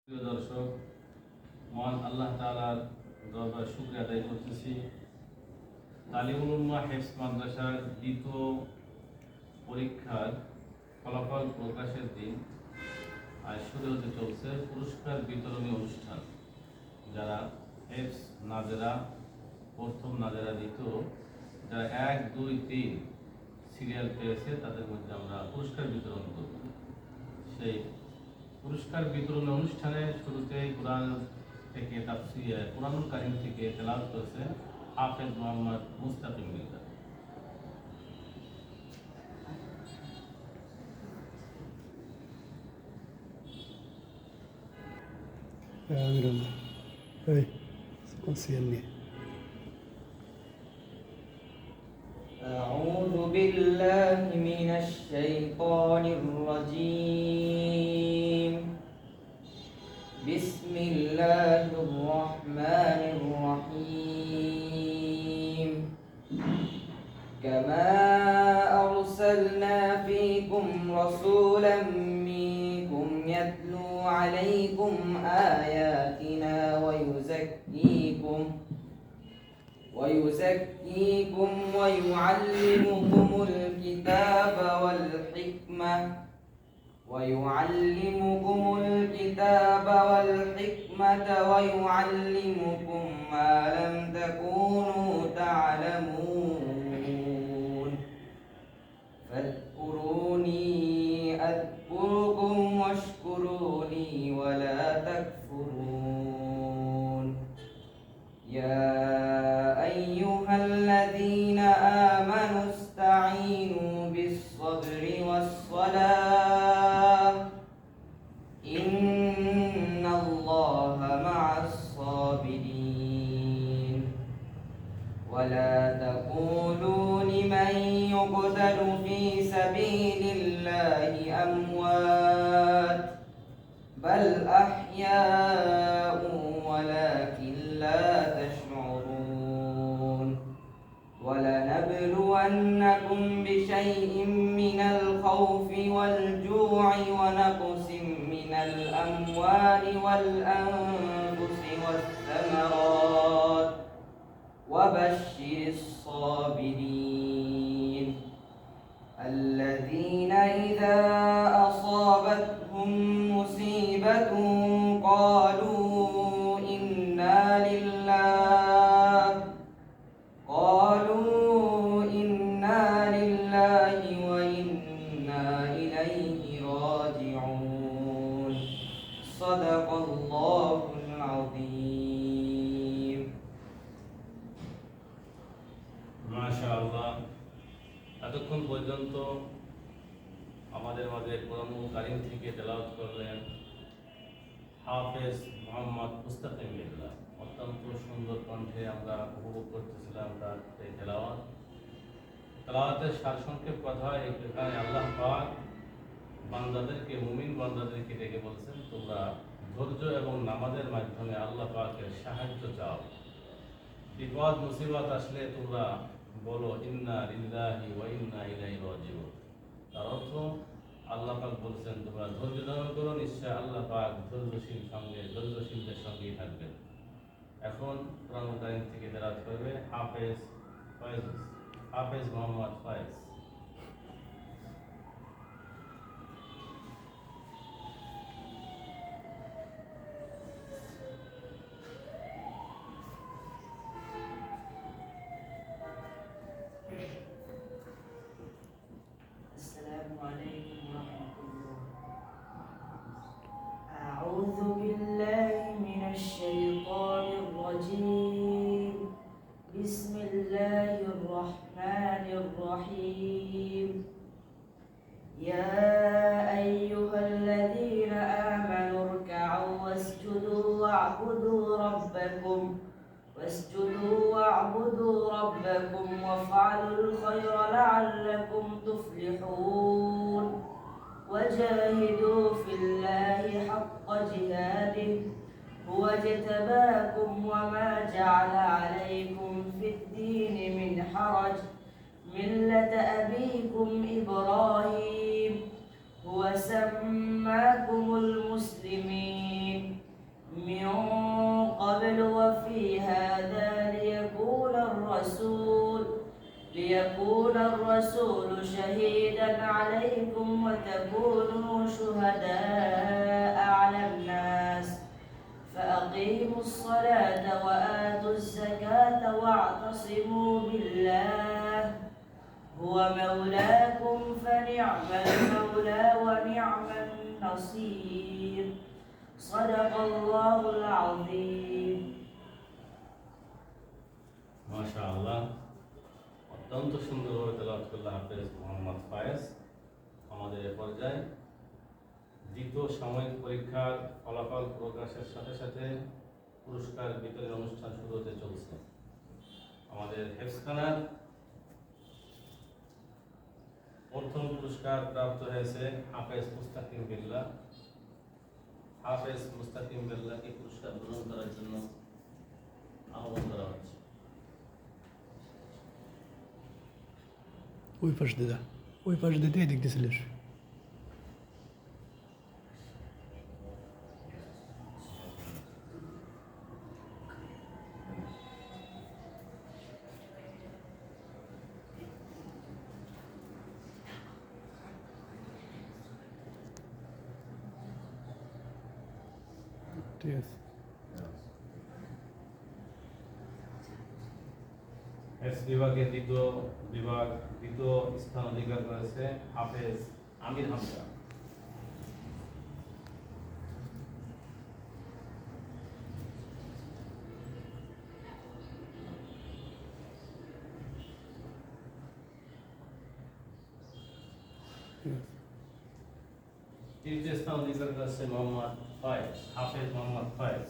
প্রিয় দর্শক, মহান আল্লাহ তাআলার দরবারে শুকরিয়া আদায় করতেছি। তালিমুল উম্মাহ হেফজ মাদ্রাসার দ্বিতীয় পরীক্ষার ফলাফল প্রকাশের দিন আজ শুরু হতে চলছে পুরস্কার বিতরণী অনুষ্ঠান। যারা হেফজ নাজেরা প্রথম, নাজেরা দ্বিতীয়, যারা 1, 2, 3 সিরিয়াল পেয়েছে তাদের মধ্যে আমরা পুরস্কার বিতরণ করব। সেই পুরস্কার বিতরণ অনুষ্ঠানে শুরুতেই কোরআন থেকে কোরআনুল কারীম থেকে তেলাওয়াত করেছে হাফেজ মোহাম্মদ মুস্তাকিম মির্জা। أعوذ بالله من الشيطان الرجيم. بسم الله الرحمن الرحيم. كما أرسلنا فيكم رسولا منكم يتلو عليكم آياتنا ويزكيكم ويعلمكم الكتاب والحكمة ويعلمكم ما لم تكونوا تعلمون. فاذكروني أذكركم واشكروا لي ولا تكفرون. يا أيها الذين آمنوا استعينوا بالصبر والصلاة إن الله مع الصابرين. ولا تقولوا لمن يقتل في سبيل الله أموات بل أحياء ولكن لا تشعرون. ولنبلونكم بشيء من الخوف والجوع ونقص من الأموال والأنفس والثمرات وبشر الصابرين الذين إذا أصابتهم مصيبة قالوا إنا لله وإنا إليه راجعون. صدق الله العظيم. মাশাআল্লাহ। এতক্ষণ পর্যন্ত আমাদের মাঝে কোরআনুল কারীম থেকে তেলাওয়াত করলেন হাফেজ মোহাম্মদ মুস্তাকিম মির্জা। অত্যন্ত সুন্দর কণ্ঠে আমরা উপভোগ করতেছিলাম তার এই তেলাওয়াতের সারসংক্ষেপ কথা এখানে আল্লাহ পাক বান্দাদেরকে, মুমিন বান্দাদেরকে ডেকে বলছেন, তোমরা ধৈর্য এবং নামাজের মাধ্যমে আল্লাহ পাকের সাহায্য চাও। বিপদ মুসিবত আসলে তোমরা বলো ইন্না লিল্লাহি ওয়া ইন্না ইলাইহি রাজিউন। তার অর্থ আল্লাহ পাক বলছেন তোমরা ধৈর্য ধারণ করো, নিশ্চয় আল্লাহ পাক ধৈর্যশীলদের সঙ্গেই থাকবেন। এখন কোরআনুল কারীম থেকে তেলাওয়াত করবে হাফেজ মোহাম্মদ ফয়েজ। السلام عليكم ورحمة الله. أعوذ بالله من الشيطان الرجيم. بسم الله الرحمن الرحيم. يا أيها الذين آمنوا اركعوا واسجدوا واعبدوا ربكم وافعلوا الخير لعلكم تفلحون. وجاهدوا في الله حق جهاده هو اجتباكم وما جعل عليكم في الدين من حرج ملة أبيكم إبراهيم هو سماكم المسلمين من قبل وفي هذا ليكون الرسول شهيدا عليكم وتكونوا شهداء على الناس فأقيموا الصلاة وآتوا الزكاة واعتصموا بالله هو مولاكم فنعم المولى ونعم النصير صدق الله العظيم ما شاء الله অত্যন্ত সুন্দরভাবে তেলাওয়াত করলেন হাফেজ মোহাম্মদ ফায়েজ। আমাদের এ পর্যায়ে দ্বিতীয় সাময়িক পরীক্ষার ফলাফল প্রকাশের সাথে সাথে পুরস্কার বিতরণ অনুষ্ঠান শুরু হতে চলছে। আমাদের হেফজখানার প্রথম পুরস্কার প্রাপ্ত হয়েছে হাফেজ মুস্তাকিম বিল্লাহ। হাফেজ মুস্তাকিম বিল্লাহকে পুরস্কার গ্রহণ করার জন্য আহ্বান করা হচ্ছে। ওই পাশ দিদা, ওই পাশ দিতে এদিক দিয়েছিলিস। ঠিক আছে। এস বিভাগে দ্বিতীয় স্থান অধিকার করেছে হাফেজ আমির হামজা। তৃতীয় স্থান অধিকার করেছে মোহাম্মদ ফয়েজ, হাফেজ মোহাম্মদ ফয়েজ।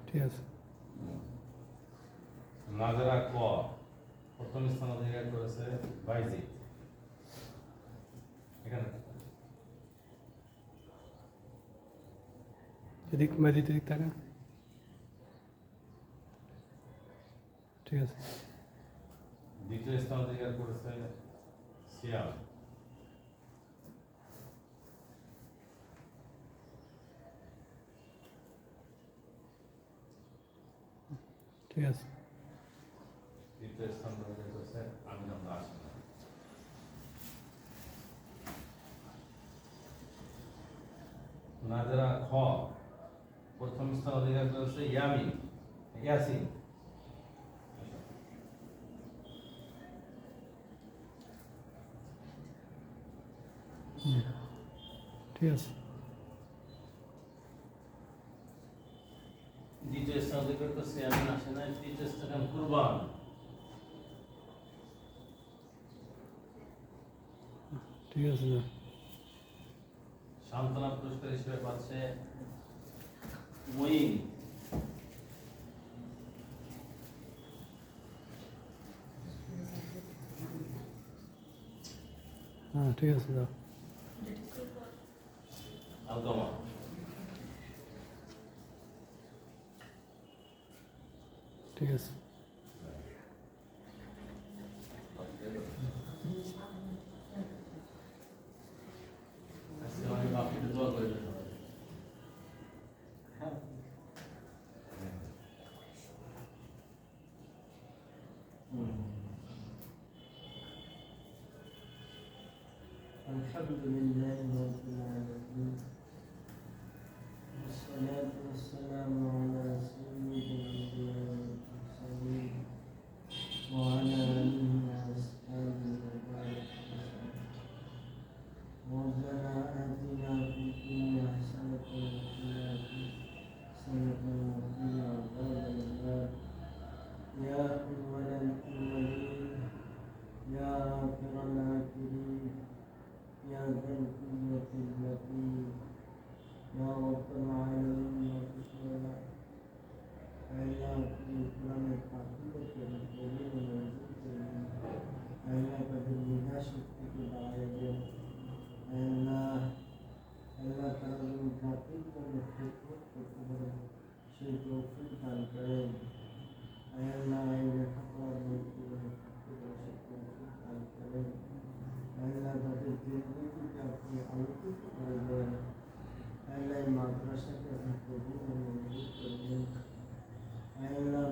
ঠিক আছে। নাজরা ক প্রথম স্থান অধিকার করেছে বাইজিৎ। এখানে এদিক মেদিক এদিক থাকা। ঠিক আছে। দ্বিতীয় স্থান অধিকার করেছে সিয়াম। ঠিক আছে। তৃতীয় স্থান অধিকার করেছে আমির হামজা আশিক। নাজরা খ প্রথম স্থান অধিকার করেছে ইয়াসিন। ঠিক আছে। দ্বিতীয় স্থান অধিকার করছে ইয়ামিন আসে নাই। তৃতীয় স্থান কুরবান। ঠিক আছে। সান্ত্বনা পুরস্কার হিসেবে পাচ্ছে মঈন। হ্যাঁ ঠিক আছে। যাও। আলগমা। ঠিক আছে। আজকে আমি বাকিটা দোয়া করে দেবো। الحمد لله رب العالمين والصلاة والسلام على سيد الأنبياء والمرسلين وعلى آله وأصحابه وبارك وسلم. ربنا آتنا في الدنيا حسنة وفي الآخرة حسنة وقنا عذاب النار يا أول الأولين يا آخر الآخرين يا ذا القوة المتين يا رب العالمين وشكرا की तौफीक दान करें। ऐ अल्लाह इन्हें खबर में तौफीक दान करें। ऐ अल्लाह ताकि जिंदगी का अपने आलोकित कर दे। ऐ अल्लाह माद्रसा के बेहतरीन मौजूद कर दे। ऐ अल्लाह